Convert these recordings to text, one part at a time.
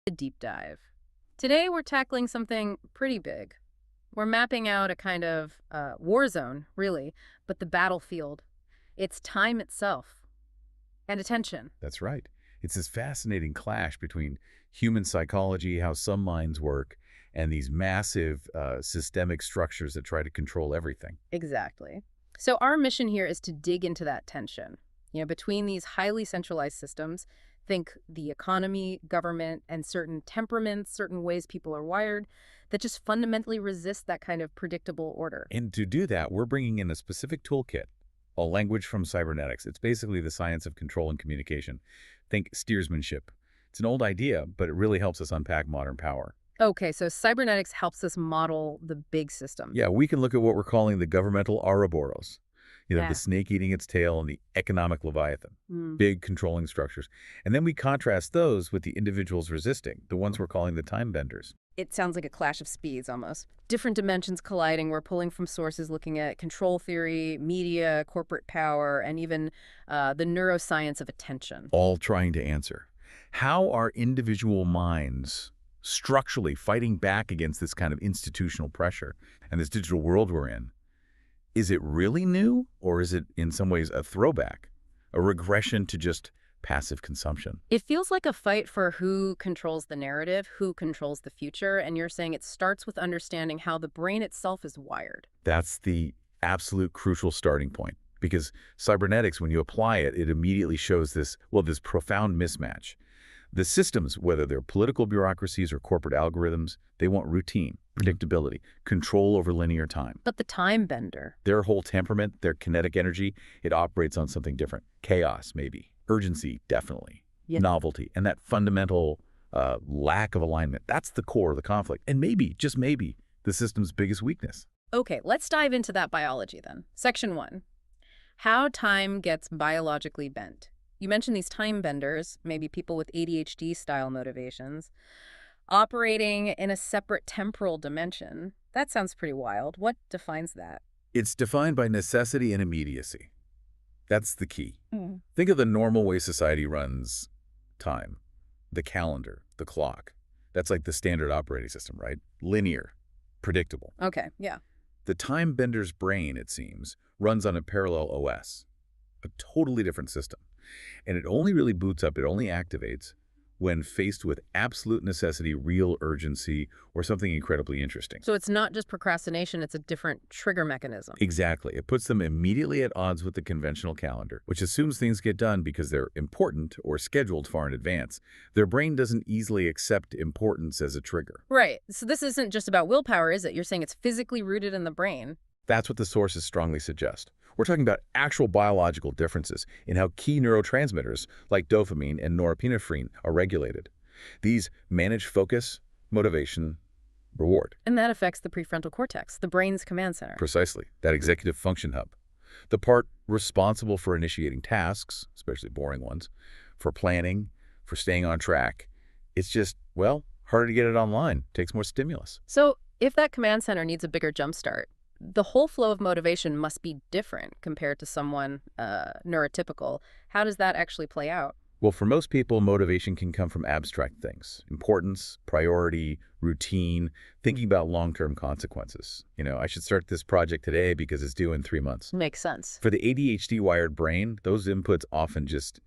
A deep dive. Today we're tackling something pretty big. We're mapping out a kind of war zone, really, but the battlefield. It's time itself. And attention. That's right. It's this fascinating clash between human psychology, how some minds work, and these massive systemic structures that try to control everything. Exactly. So our mission here is to dig into that tension. Between these highly centralized systems, think the economy, government, and certain temperaments, certain ways people are wired, that just fundamentally resist that kind of predictable order. And to do that, we're bringing in a specific toolkit, a language from cybernetics. It's basically the science of control and communication. Think steersmanship. It's an old idea, but it really helps us unpack modern power. Okay, so cybernetics helps us model the big system. Yeah, we can look at what we're calling the governmental Ouroboros. Yeah. The snake eating its tail and the economic Leviathan, big controlling structures. And then we contrast those with the individuals resisting, the ones we're calling the time benders. It sounds like a clash of speeds almost. Different dimensions colliding. We're pulling from sources looking at control theory, media, corporate power, and even the neuroscience of attention. All trying to answer. How are individual minds structurally fighting back against this kind of institutional pressure and this digital world we're in? Is it really new, or is it in some ways a throwback, a regression to just passive consumption? It feels like a fight for who controls the narrative, who controls the future, and you're saying it starts with understanding how the brain itself is wired. That's the absolute crucial starting point, because cybernetics, when you apply it, it immediately shows this profound mismatch. The systems, whether they're political bureaucracies or corporate algorithms, they want routine, predictability, control over linear time. But the time bender. Their whole temperament, their kinetic energy, it operates on something different. Chaos, maybe. Urgency, definitely. Yeah. Novelty. And that fundamental lack of alignment, that's the core of the conflict. And maybe, just maybe, the system's biggest weakness. Okay, let's dive into that biology then. Section 1. How time gets biologically bent. You mentioned these time benders, maybe people with ADHD-style motivations, operating in a separate temporal dimension. That sounds pretty wild. What defines that? It's defined by necessity and immediacy. That's the key. Think of the normal way society runs time. The calendar, the clock. That's like the standard operating system, right? Linear, predictable. Okay, yeah. The time bender's brain, it seems, runs on a parallel OS, a totally different system. And it only really boots up, it only activates when faced with absolute necessity, real urgency, or something incredibly interesting. So it's not just procrastination, it's a different trigger mechanism. Exactly. It puts them immediately at odds with the conventional calendar, which assumes things get done because they're important or scheduled far in advance. Their brain doesn't easily accept importance as a trigger. Right. So this isn't just about willpower, is it? You're saying it's physically rooted in the brain. That's what the sources strongly suggest. We're talking about actual biological differences in how key neurotransmitters like dopamine and norepinephrine are regulated. These manage focus, motivation, reward. And that affects the prefrontal cortex, the brain's command center. Precisely, that executive function hub. The part responsible for initiating tasks, especially boring ones, for planning, for staying on track. It's just, harder to get it online. Takes more stimulus. So if that command center needs a bigger jumpstart, the whole flow of motivation must be different compared to someone neurotypical. How does that actually play out? Well, for most people, motivation can come from abstract things. Importance, priority, routine, thinking about long-term consequences. I should start this project today because it's due in 3 months. Makes sense. For the ADHD-wired brain, those inputs often just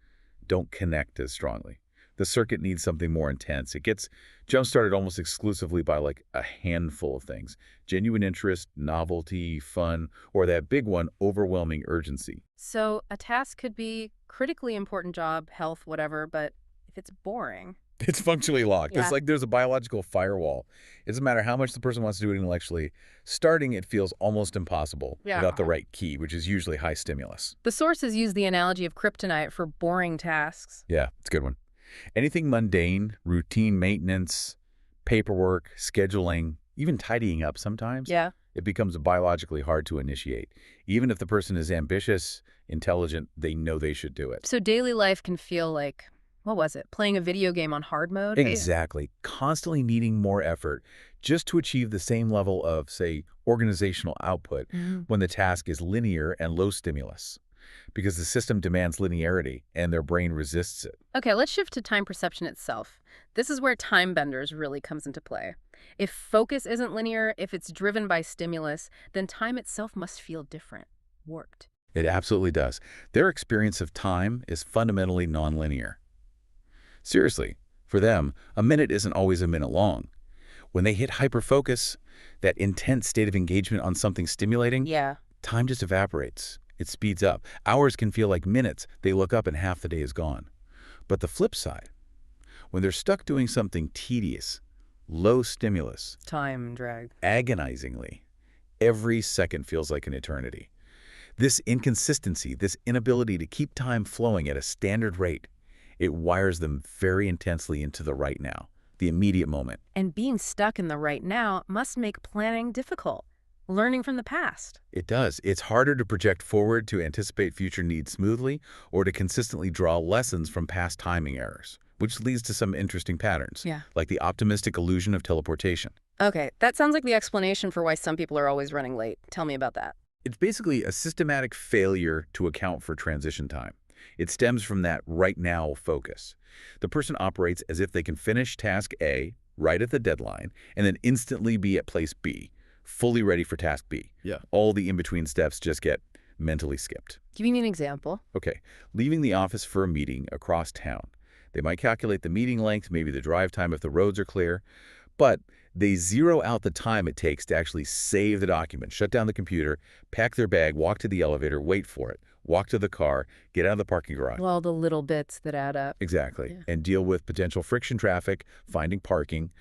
don't connect as strongly. The circuit needs something more intense. It gets jump-started almost exclusively by like a handful of things. Genuine interest, novelty, fun, or that big one, overwhelming urgency. So a task could be critically important job, health, whatever, but if it's boring... It's functionally locked. Yeah. It's like there's a biological firewall. It doesn't matter how much the person wants to do it intellectually. Starting it feels almost impossible without the right key, which is usually high stimulus. The sources use the analogy of kryptonite for boring tasks. Yeah, it's a good one. Anything mundane, routine maintenance, paperwork, scheduling, even tidying up sometimes, it becomes biologically hard to initiate. Even if the person is ambitious, intelligent, they know they should do it. So daily life can feel like, what was it, playing a video game on hard mode? Exactly. Constantly needing more effort just to achieve the same level of, say, organizational output when the task is linear and low stimulus. because the system demands linearity and their brain resists it. Okay, let's shift to time perception itself. This is where time benders really comes into play. If focus isn't linear, if it's driven by stimulus, then time itself must feel different, warped. It absolutely does. Their experience of time is fundamentally nonlinear. Seriously, for them, a minute isn't always a minute long. When they hit hyperfocus, that intense state of engagement on something stimulating, Yeah. time just evaporates. It speeds up. Hours can feel like minutes. They look up and half the day is gone. But the flip side, when they're stuck doing something tedious, low stimulus, Time drag. agonizingly, every second feels like an eternity. This inconsistency, this inability to keep time flowing at a standard rate, it wires them very intensely into the right now, the immediate moment. And being stuck in the right now must make planning difficult. Learning from the past. It does. It's harder to project forward, to anticipate future needs smoothly, or to consistently draw lessons from past timing errors, which leads to some interesting patterns, Yeah. like the optimistic illusion of teleportation. Okay, that sounds like the explanation for why some people are always running late. Tell me about that. It's basically a systematic failure to account for transition time. It stems from that right now focus. The person operates as if they can finish task A right at the deadline and then instantly be at place B, fully ready for task B. Yeah. All the in-between steps just get mentally skipped. Give me an example. Okay, leaving the office for a meeting across town. They might calculate the meeting length, maybe the drive time if the roads are clear, but they zero out the time it takes to actually save the document, shut down the computer, pack their bag, walk to the elevator, wait for it, walk to the car, get out of the parking garage. Well, the little bits that add up. Exactly. Yeah. And deal with potential friction traffic, finding parking.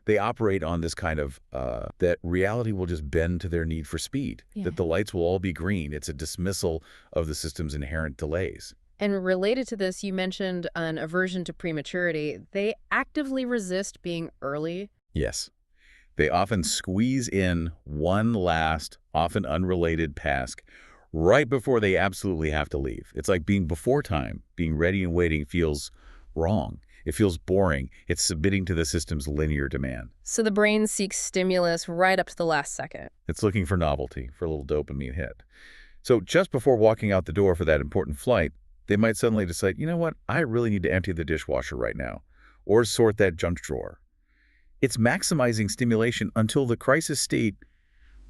They operate on this kind of, that reality will just bend to their need for speed, Yeah. that the lights will all be green. It's a dismissal of the system's inherent delays. And related to this, you mentioned an aversion to prematurity. They actively resist being early. Yes. They often squeeze in one last, often unrelated task right before they absolutely have to leave. It's like being before time. Being ready and waiting feels wrong. It feels boring. It's submitting to the system's linear demand. So the brain seeks stimulus right up to the last second. It's looking for novelty, for a little dopamine hit. So just before walking out the door for that important flight, they might suddenly decide, you know what, I really need to empty the dishwasher right now, or sort that junk drawer. It's maximizing stimulation until the crisis state,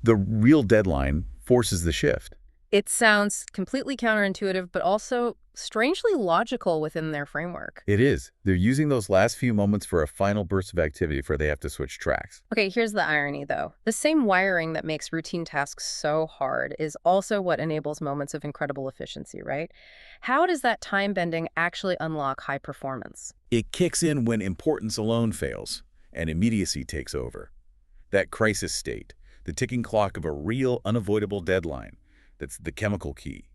the real deadline, forces the shift. It sounds completely counterintuitive, but also strangely logical within their framework. It is. They're using those last few moments for a final burst of activity before they have to switch tracks. Okay, here's the irony, though. The same wiring that makes routine tasks so hard is also what enables moments of incredible efficiency, right? How does that time bending actually unlock high performance? It kicks in when importance alone fails and immediacy takes over. That crisis state, the ticking clock of a real, unavoidable deadline, that's the chemical key.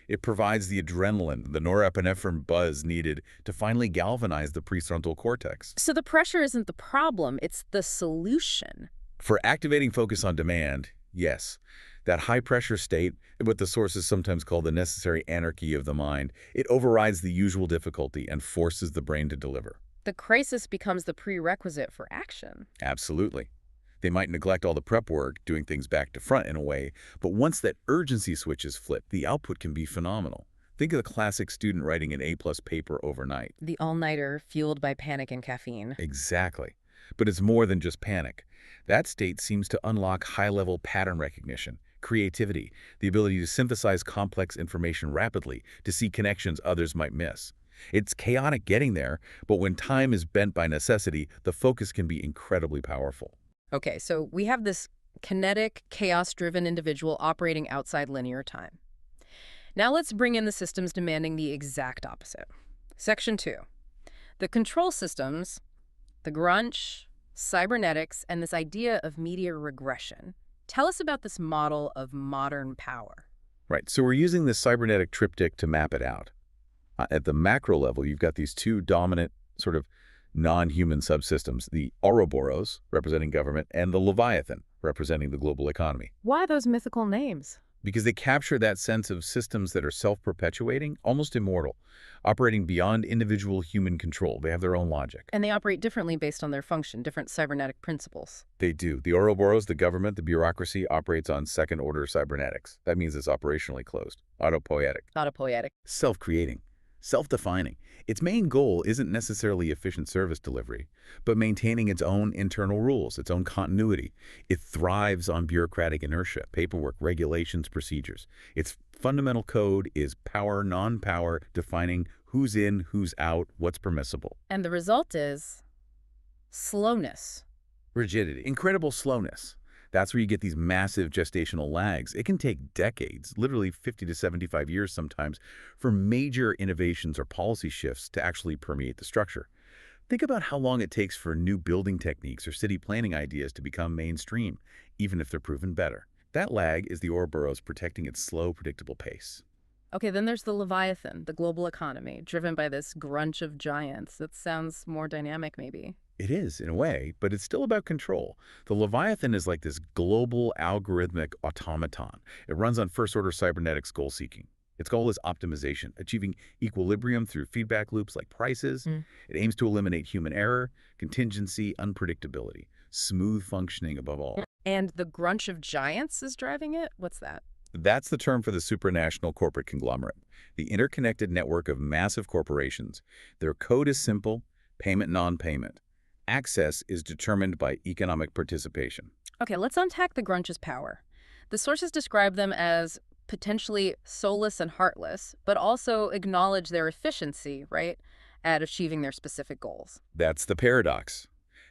It provides the adrenaline, the norepinephrine buzz needed to finally galvanize the prefrontal cortex. So the pressure isn't the problem, it's the solution. For activating focus on demand, yes, that high-pressure state, what the sources sometimes call the necessary anarchy of the mind, it overrides the usual difficulty and forces the brain to deliver. The crisis becomes the prerequisite for action. Absolutely. They might neglect all the prep work, doing things back to front in a way, but once that urgency switch is flipped, the output can be phenomenal. Think of the classic student writing an A+ paper overnight. The all-nighter fueled by panic and caffeine. Exactly. But it's more than just panic. That state seems to unlock high-level pattern recognition, creativity, the ability to synthesize complex information rapidly, to see connections others might miss. It's chaotic getting there, but when time is bent by necessity, the focus can be incredibly powerful. Okay, so we have this kinetic, chaos-driven individual operating outside linear time. Now let's bring in the systems demanding the exact opposite. Section 2. The control systems, the grunch, cybernetics, and this idea of media regression. Tell us about this model of modern power. Right, so we're using this cybernetic triptych to map it out. At the macro level, you've got these two dominant sort of non-human subsystems, the Ouroboros, representing government, and the Leviathan, representing the global economy. Why those mythical names? because they capture that sense of systems that are self-perpetuating, almost immortal, operating beyond individual human control. They have their own logic. And they operate differently based on their function, different cybernetic principles. They do. The Ouroboros, the government, the bureaucracy, operates on second-order cybernetics. That means it's operationally closed, autopoietic, Autopoietic. self-creating, self-defining. Its main goal isn't necessarily efficient service delivery, but maintaining its own internal rules, its own continuity. It thrives on bureaucratic inertia, paperwork, regulations, procedures. Its fundamental code is power, non-power, defining who's in, who's out, what's permissible. And the result is slowness. Rigidity, incredible slowness. That's where you get these massive gestational lags. It can take decades, literally 50 to 75 years sometimes, for major innovations or policy shifts to actually permeate the structure. Think about how long it takes for new building techniques or city planning ideas to become mainstream, even if they're proven better. That lag is the Ouroboros protecting its slow, predictable pace. Okay, then there's the Leviathan, the global economy, driven by this grunge of giants. That sounds more dynamic, maybe. It is, in a way, but it's still about control. The Leviathan is like this global algorithmic automaton. It runs on first-order cybernetics goal-seeking. Its goal is optimization, achieving equilibrium through feedback loops like prices. It aims to eliminate human error, contingency, unpredictability, smooth functioning above all. And the grunge of giants is driving it? What's that? That's the term for the supranational corporate conglomerate, the interconnected network of massive corporations. Their code is simple, payment, non-payment. Access is determined by economic participation. Okay, let's unpack the grunge's power. The sources describe them as potentially soulless and heartless, but also acknowledge their efficiency, right, at achieving their specific goals. That's the paradox.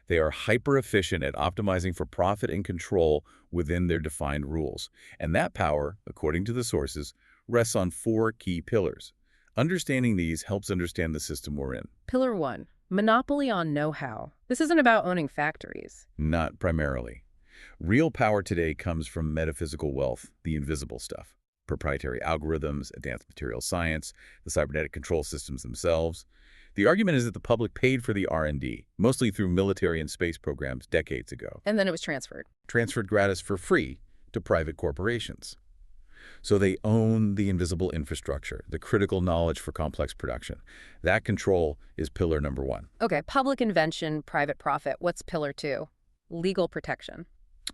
They are hyper-efficient at optimizing for profit and control within their defined rules. And that power, according to the sources, rests on 4 key pillars. Understanding these helps understand the system we're in. Pillar 1, monopoly on know-how. This isn't about owning factories. Not primarily. Real power today comes from metaphysical wealth, the invisible stuff. Proprietary algorithms, advanced material science, the cybernetic control systems themselves. The argument is that the public paid for the R&D, mostly through military and space programs decades ago. And then it was transferred. Transferred gratis for free to private corporations. So they own the invisible infrastructure, the critical knowledge for complex production. That control is pillar number 1. Okay, public invention, private profit. What's pillar 2? Legal protection.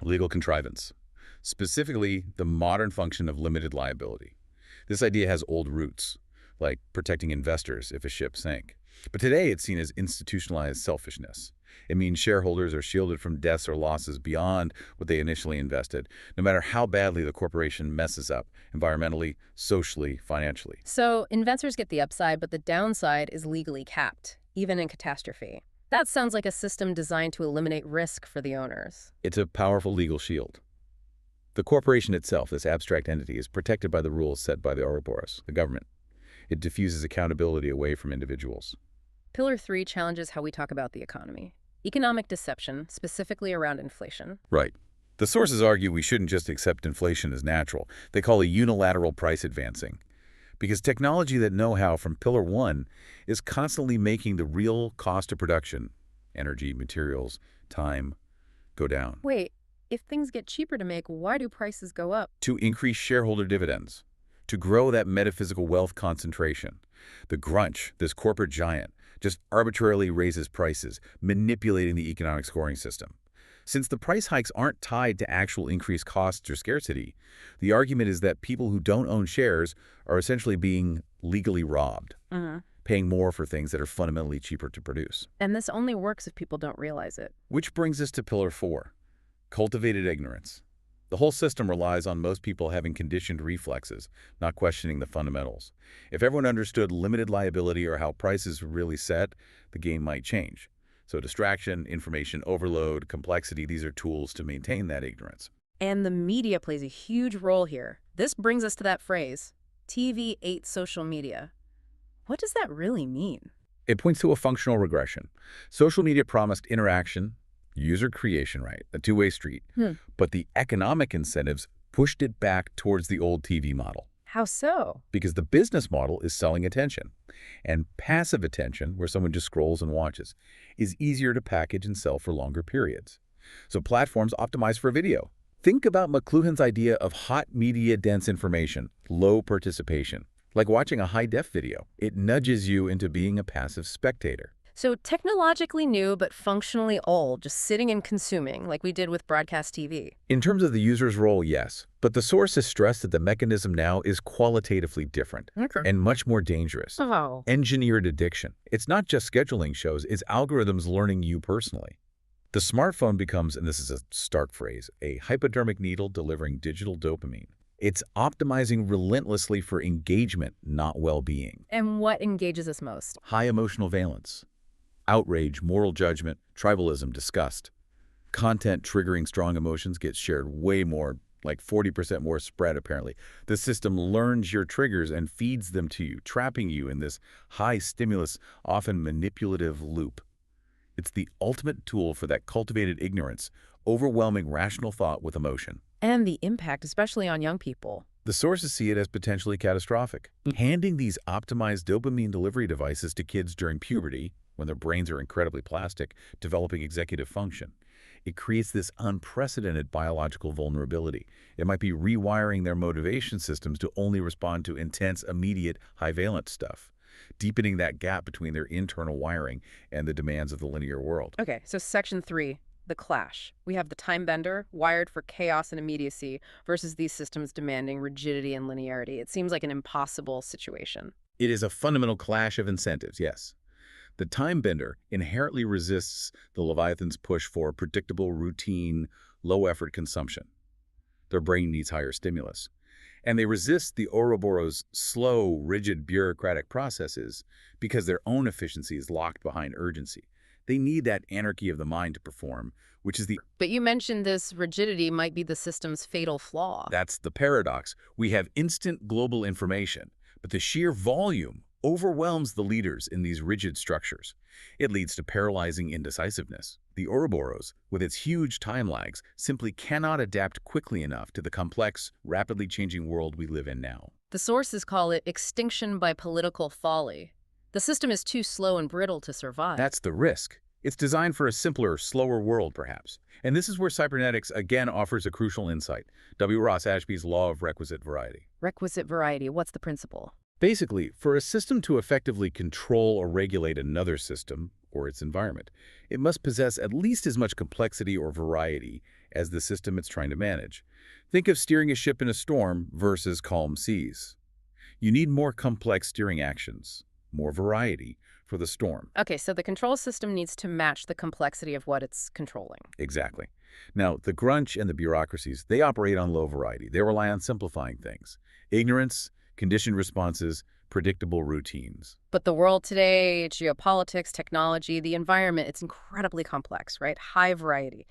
Legal contrivance. Specifically, the modern function of limited liability. This idea has old roots, like protecting investors if a ship sank. But today it's seen as institutionalized selfishness. It means shareholders are shielded from deaths or losses beyond what they initially invested, no matter how badly the corporation messes up, environmentally, socially, financially. So investors get the upside, but the downside is legally capped, even in catastrophe. That sounds like a system designed to eliminate risk for the owners. It's a powerful legal shield. The corporation itself, this abstract entity, is protected by the rules set by the Ouroboros, the government. It diffuses accountability away from individuals. Pillar 3 challenges how we talk about the economy. Economic deception, specifically around inflation. Right. The sources argue we shouldn't just accept inflation as natural. They call it unilateral price advancing. Because technology that know-how from Pillar 1 is constantly making the real cost of production, energy, materials, time, go down. Wait, if things get cheaper to make, why do prices go up? To increase shareholder dividends, to grow that metaphysical wealth concentration. The grunge, this corporate giant, just arbitrarily raises prices, manipulating the economic scoring system. Since the price hikes aren't tied to actual increased costs or scarcity, the argument is that people who don't own shares are essentially being legally robbed, paying more for things that are fundamentally cheaper to produce. And this only works if people don't realize it. Which brings us to Pillar 4, cultivated ignorance. The whole system relies on most people having conditioned reflexes, not questioning the fundamentals. If everyone understood limited liability or how prices are really set, the game might change. So distraction, information overload, complexity, these are tools to maintain that ignorance. And the media plays a huge role here. This brings us to that phrase, TV ate social media. What does that really mean? It points to a functional regression. Social media promised interaction, user creation, right, a two-way street. But the economic incentives pushed it back towards the old TV model. How so? Because the business model is selling attention. And passive attention, where someone just scrolls and watches, is easier to package and sell for longer periods. So platforms optimize for video, Think about McLuhan's idea of hot media-dense information, low participation. Like watching a high-def video, it nudges you into being a passive spectator. So technologically new but functionally old, just sitting and consuming like we did with broadcast TV. In terms of the user's role, yes, but the source has stressed that the mechanism now is qualitatively different Okay. and much more dangerous. Oh. Engineered addiction. It's not just scheduling shows, it's algorithms learning you personally. The smartphone becomes, and this is a stark phrase, a hypodermic needle delivering digital dopamine. It's optimizing relentlessly for engagement, not well-being. And what engages us most? High emotional valence. Outrage, moral judgment, tribalism, disgust. Content triggering strong emotions gets shared way more, like 40% more spread apparently. The system learns your triggers and feeds them to you, trapping you in this high stimulus, often manipulative loop. It's the ultimate tool for that cultivated ignorance, overwhelming rational thought with emotion. And the impact, especially on young people. The sources see it as potentially catastrophic. Handing these optimized dopamine delivery devices to kids during puberty, when their brains are incredibly plastic, developing executive function, it creates this unprecedented biological vulnerability. It might be rewiring their motivation systems to only respond to intense, immediate, high-valent stuff, deepening that gap between their internal wiring and the demands of the linear world. Okay, so section 3, the clash. We have the time bender, wired for chaos and immediacy, versus these systems demanding rigidity and linearity. It seems like an impossible situation. It is a fundamental clash of incentives, yes. The time bender inherently resists the Leviathan's push for predictable, routine, low-effort consumption. Their brain needs higher stimulus. And they resist the Ouroboros' slow, rigid, bureaucratic processes because their own efficiency is locked behind urgency. They need that anarchy of the mind to perform, which is the... But you mentioned this rigidity might be the system's fatal flaw. That's the paradox. We have instant global information, but the sheer volume overwhelms the leaders in these rigid structures. It leads to paralyzing indecisiveness. The Ouroboros, with its huge time lags, simply cannot adapt quickly enough to the complex, rapidly changing world we live in now. The sources call it extinction by political folly. The system is too slow and brittle to survive. That's the risk. It's designed for a simpler, slower world, perhaps. And this is where cybernetics again offers a crucial insight. W. Ross Ashby's law of requisite variety. Requisite variety, what's the principle? Basically, for a system to effectively control or regulate another system, or its environment, it must possess at least as much complexity or variety as the system it's trying to manage. Think of steering a ship in a storm versus calm seas. You need more complex steering actions, more variety for the storm. Okay, so the control system needs to match the complexity of what it's controlling. Exactly. Now, the grunge and the bureaucracies, they operate on low variety. They rely on simplifying things. Ignorance, conditioned responses, predictable routines. But the world today, geopolitics, technology, the environment, it's incredibly complex, right? High variety,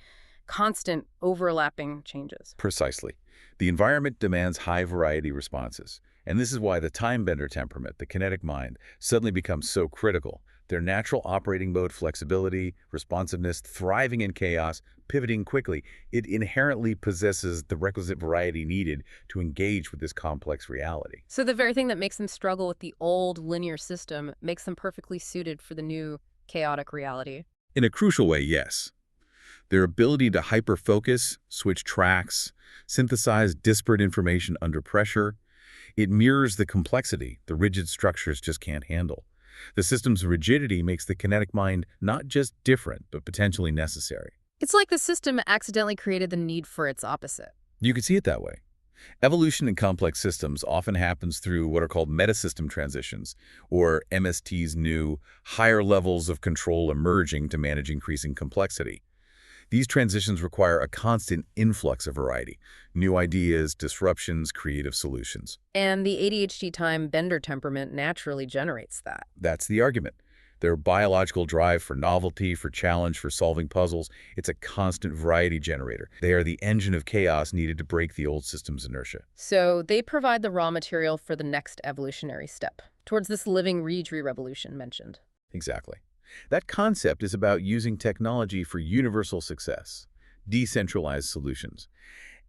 constant overlapping changes. Precisely. The environment demands high variety responses. And this is why the time-bender temperament, the kinetic mind, suddenly becomes so critical. Their natural operating mode, flexibility, responsiveness, thriving in chaos, pivoting quickly, it inherently possesses the requisite variety needed to engage with this complex reality. So the very thing that makes them struggle with the old linear system makes them perfectly suited for the new chaotic reality. In a crucial way, yes. Their ability to hyper-focus, switch tracks, synthesize disparate information under pressure, it mirrors the complexity the rigid structures just can't handle. The system's rigidity makes the kinetic mind not just different, but potentially necessary. It's like the system accidentally created the need for its opposite. You could see it that way. Evolution in complex systems often happens through what are called metasystem transitions, or MST's new, higher levels of control emerging to manage increasing complexity. These transitions require a constant influx of variety, new ideas, disruptions, creative solutions. And the ADHD time bender temperament naturally generates that. That's the argument. Their biological drive for novelty, for challenge, for solving puzzles, it's a constant variety generator. They are the engine of chaos needed to break the old system's inertia. So they provide the raw material for the next evolutionary step, towards this living Reedry revolution mentioned. Exactly. That concept is about using technology for universal success, decentralized solutions.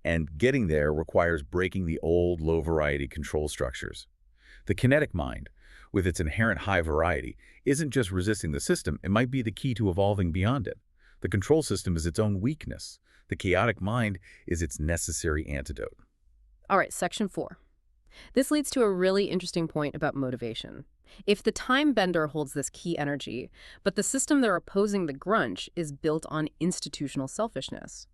And getting there requires breaking the old low-variety control structures. The kinetic mind, with its inherent high variety, isn't just resisting the system, it might be the key to evolving beyond it. The control system is its own weakness. The chaotic mind is its necessary antidote. All right, section 4. This leads to a really interesting point about motivation. If the time bender holds this key energy, but the system they're opposing, the grunge, is built on institutional selfishness,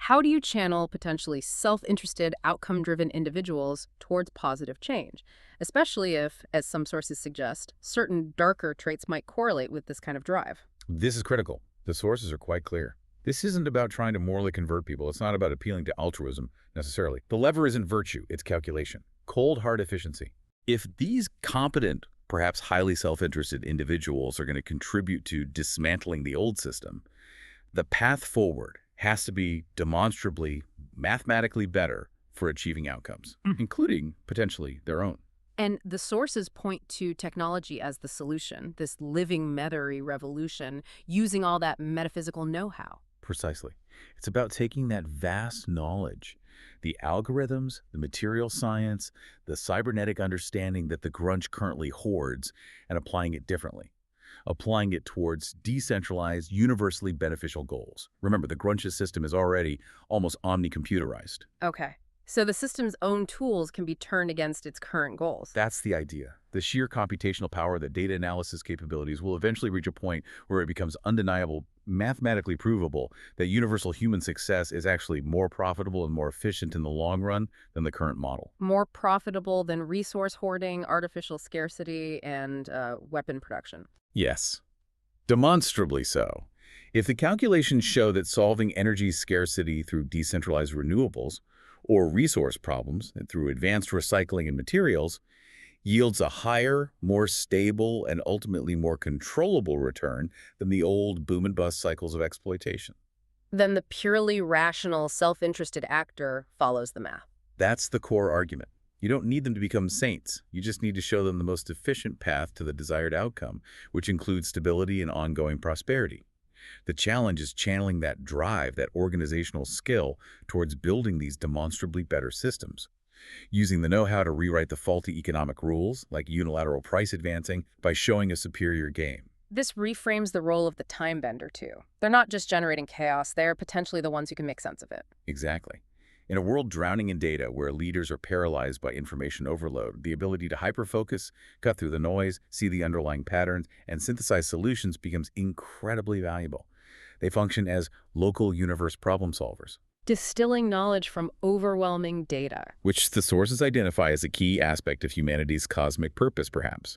how do you channel potentially self-interested, outcome-driven individuals towards positive change? Especially if, as some sources suggest, certain darker traits might correlate with this kind of drive. This is critical. The sources are quite clear. This isn't about trying to morally convert people. It's not about appealing to altruism, necessarily. The lever isn't virtue, it's calculation. Cold, hard efficiency. If these competent, perhaps highly self-interested individuals are going to contribute to dismantling the old system, the path forward has to be demonstrably, mathematically better for achieving outcomes, including, potentially, their own. And the sources point to technology as the solution, this living memory revolution, using all that metaphysical know-how. Precisely. It's about taking that vast knowledge, the algorithms, the material science, the cybernetic understanding that the grunge currently hoards, and applying it differently. Applying it towards decentralized, universally beneficial goals. Remember, the grunge's system is already almost omni-computerized. Okay. So the system's own tools can be turned against its current goals. That's the idea. The sheer computational power, the data analysis capabilities will eventually reach a point where it becomes undeniable, mathematically provable, that universal human success is actually more profitable and more efficient in the long run than the current model. More profitable than resource hoarding, artificial scarcity, and weapon production. Yes. Demonstrably so. If the calculations show that solving energy scarcity through decentralized renewables or resource problems and through advanced recycling and materials yields a higher, more stable, and ultimately more controllable return than the old boom and bust cycles of exploitation, Then the purely rational, self-interested actor follows the math. that's the core argument. You don't need them to become saints. You just need to show them the most efficient path to the desired outcome, which includes stability and ongoing prosperity. The challenge is channeling that drive, that organizational skill, towards building these demonstrably better systems, using the know-how to rewrite the faulty economic rules, like unilateral price advancing, by showing a superior game. This reframes the role of the time bender, too. They're not just generating chaos, they're potentially the ones who can make sense of it. Exactly. In a world drowning in data where leaders are paralyzed by information overload, the ability to hyper-focus, cut through the noise, see the underlying patterns, and synthesize solutions becomes incredibly valuable. They function as local universe problem solvers, Distilling knowledge from overwhelming data. which the sources identify as a key aspect of humanity's cosmic purpose, perhaps.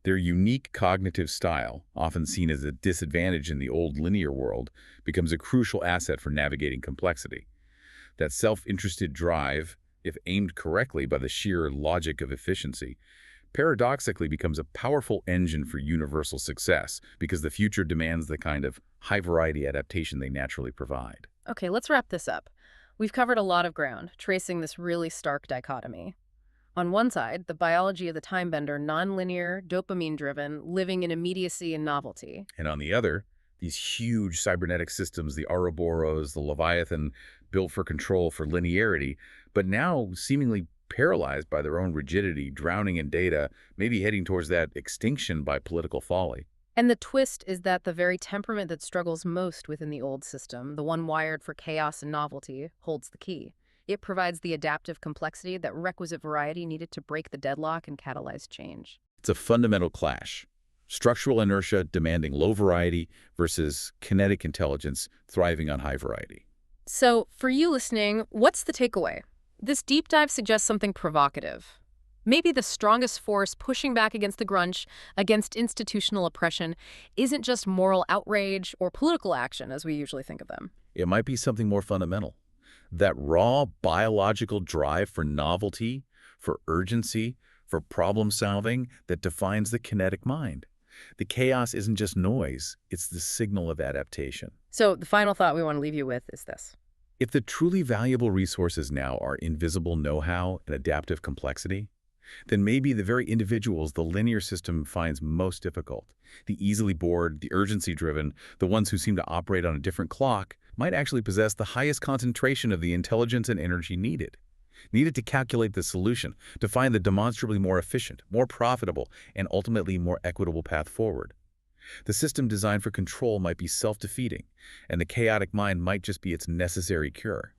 Their unique cognitive style, often seen as a disadvantage in the old linear world, becomes a crucial asset for navigating complexity. That self-interested drive, if aimed correctly by the sheer logic of efficiency, paradoxically becomes a powerful engine for universal success because the future demands the kind of high-variety adaptation they naturally provide. Okay, let's wrap this up. We've covered a lot of ground, tracing this really stark dichotomy. On one side, the biology of the time bender, nonlinear, dopamine-driven, living in immediacy and novelty. And on the other, these huge cybernetic systems, the Ouroboros, the Leviathan, built for control, for linearity, but now seemingly paralyzed by their own rigidity, drowning in data, maybe heading towards that extinction by political folly. And the twist is that the very temperament that struggles most within the old system, the one wired for chaos and novelty, holds the key. It provides the adaptive complexity, that requisite variety needed to break the deadlock and catalyze change. It's a fundamental clash. Structural inertia demanding low variety versus kinetic intelligence thriving on high variety. So, for you listening, what's the takeaway? This deep dive suggests something provocative. Maybe the strongest force pushing back against the grunge, against institutional oppression, isn't just moral outrage or political action as we usually think of them. It might be something more fundamental. That raw biological drive for novelty, for urgency, for problem solving that defines the kinetic mind. The chaos isn't just noise, it's the signal of adaptation. So the final thought we want to leave you with is this. If the truly valuable resources now are invisible know-how and adaptive complexity, then maybe the very individuals the linear system finds most difficult, the easily bored, the urgency-driven, the ones who seem to operate on a different clock, might actually possess the highest concentration of the intelligence and energy needed to calculate the solution, to find the demonstrably more efficient, more profitable, and ultimately more equitable path forward. The system designed for control might be self-defeating, and the chaotic mind might just be its necessary cure.